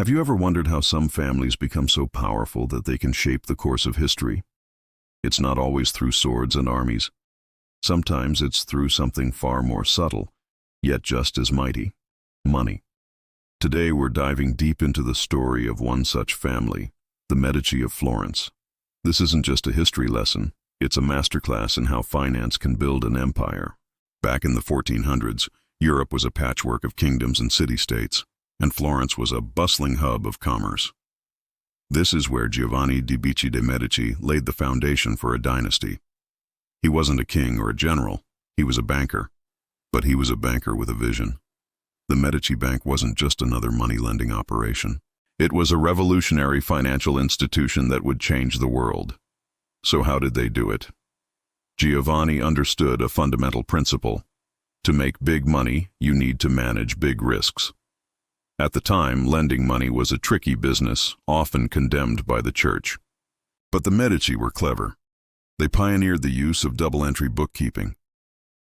Have you ever wondered how some families become so powerful that they can shape the course of history? It's not always through swords and armies. Sometimes it's through something far more subtle, yet just as mighty: money. Today we're diving deep into the story of one such family, the Medici of Florence. This isn't just a history lesson, it's a masterclass in how finance can build an empire. Back in the 1400s, Europe was a patchwork of kingdoms and city-states, and Florence was a bustling hub of commerce. This is where Giovani de Medici laid the foundation for a dynasty. He wasn't a king or a general, he was a banker. But he was a banker with a vision. The Medici Bank wasn't just another money-lending operation. It was a revolutionary financial institution that would change the world. So how did they do it? Giovanni understood a fundamental principle. To make big money, you need to manage big risks. At the time, lending money was a tricky business, often condemned by the church. But the Medici were clever. They pioneered the use of double-entry bookkeeping.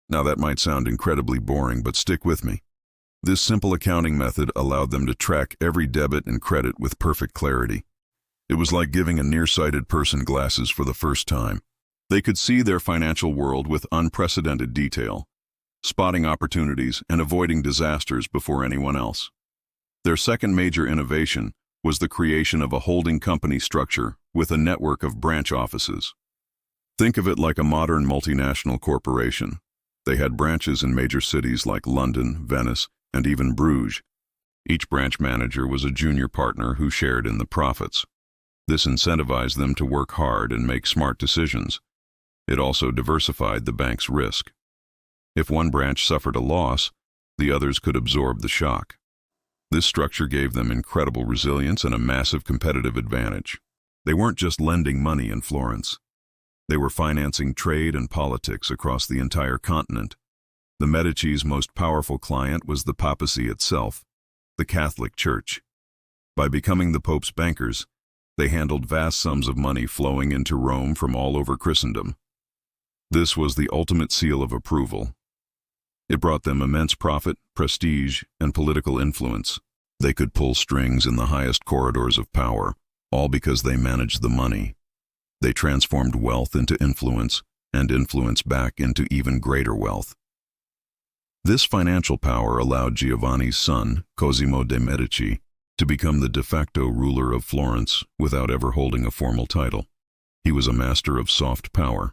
Now that might sound incredibly boring, but stick with me. This simple accounting method allowed them to track every debit and credit with perfect clarity. It was like giving a nearsighted person glasses for the first time. They could see their financial world with unprecedented detail, spotting opportunities and avoiding disasters before anyone else. Their second major innovation was the creation of a holding company structure with a network of branch offices. Think of it like a modern multinational corporation. They had branches in major cities like London, Venice, and even Bruges. Each branch manager was a junior partner who shared in the profits. This incentivized them to work hard and make smart decisions. It also diversified the bank's risk. If one branch suffered a loss, the others could absorb the shock. This structure gave them incredible resilience and a massive competitive advantage. They weren't just lending money in Florence. They were financing trade and politics across the entire continent. The Medici's most powerful client was the Papacy itself, the Catholic Church. By becoming the Pope's bankers, they handled vast sums of money flowing into Rome from all over Christendom. This was the ultimate seal of approval. It brought them immense profit, prestige, and political influence. They could pull strings in the highest corridors of power, all because they managed the money. They transformed wealth into influence, and influence back into even greater wealth. This financial power allowed Giovanni's son, Cosimo de Medici, to become the de facto ruler of Florence without ever holding a formal title. He was a master of soft power.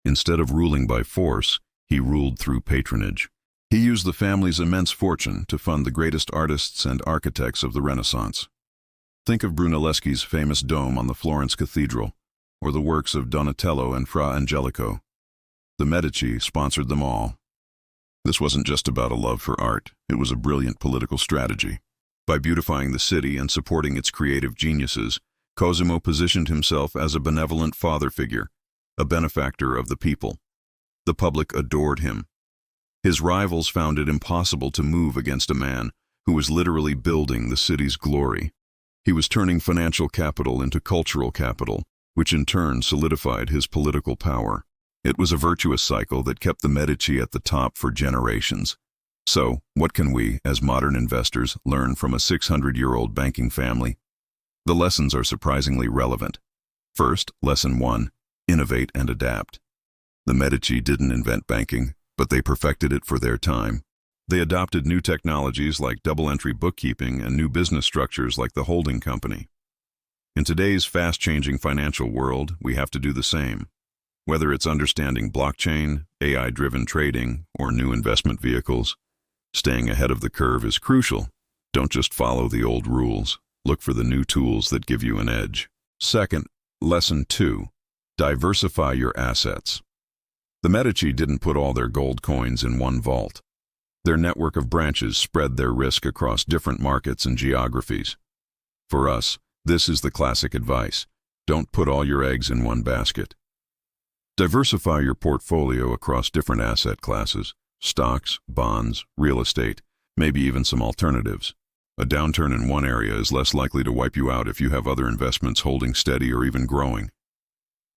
Instead of ruling by force, he ruled through patronage. He used the family's immense fortune to fund the greatest artists and architects of the Renaissance. Think of Brunelleschi's famous dome on the Florence Cathedral, or the works of Donatello and Fra Angelico. The Medici sponsored them all. This wasn't just about a love for art, it was a brilliant political strategy. By beautifying the city and supporting its creative geniuses, Cosimo positioned himself as a benevolent father figure, a benefactor of the people. The public adored him. His rivals found it impossible to move against a man who was literally building the city's glory. He was turning financial capital into cultural capital, which in turn solidified his political power. It was a virtuous cycle that kept the Medici at the top for generations. So, what can we, as modern investors, learn from a 600-year-old banking family? The lessons are surprisingly relevant. First, Lesson 1, innovate and adapt. The Medici didn't invent banking, but they perfected it for their time. They adopted new technologies like double-entry bookkeeping and new business structures like the holding company. In today's fast-changing financial world, we have to do the same. Whether it's understanding blockchain, AI-driven trading, or new investment vehicles, staying ahead of the curve is crucial. Don't just follow the old rules. Look for the new tools that give you an edge. Second, Lesson 2, diversify your assets. The Medici didn't put all their gold coins in one vault. Their network of branches spread their risk across different markets and geographies. For us, this is the classic advice. Don't put all your eggs in one basket. Diversify your portfolio across different asset classes, stocks, bonds, real estate, maybe even some alternatives. A downturn in one area is less likely to wipe you out if you have other investments holding steady or even growing.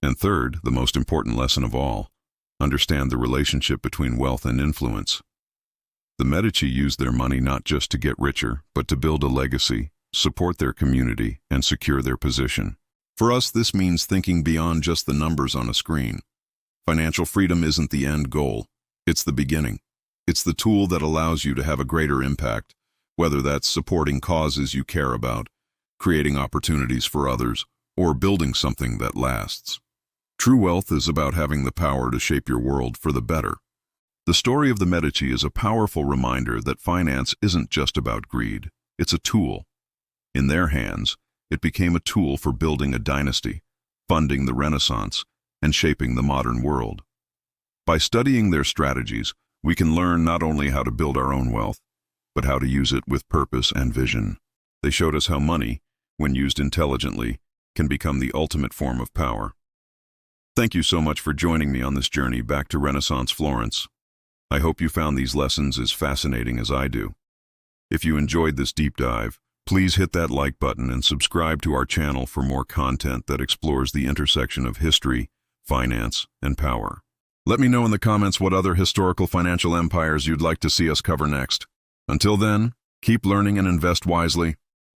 And third, the most important lesson of all, understand the relationship between wealth and influence. The Medici used their money not just to get richer, but to build a legacy, support their community, and secure their position. For us, this means thinking beyond just the numbers on a screen. Financial freedom isn't the end goal. It's the beginning. It's the tool that allows you to have a greater impact, whether that's supporting causes you care about, creating opportunities for others, or building something that lasts. True wealth is about having the power to shape your world for the better. The story of the Medici is a powerful reminder that finance isn't just about greed. It's a tool. In their hands, it became a tool for building a dynasty, funding the Renaissance, and shaping the modern world. By studying their strategies, we can learn not only how to build our own wealth, but how to use it with purpose and vision. They showed us how money, when used intelligently, can become the ultimate form of power. Thank you so much for joining me on this journey back to Renaissance Florence. I hope you found these lessons as fascinating as I do. If you enjoyed this deep dive, please hit that like button and subscribe to our channel for more content that explores the intersection of history, finance, and power. Let me know in the comments what other historical financial empires you'd like to see us cover next. Until then, keep learning and invest wisely.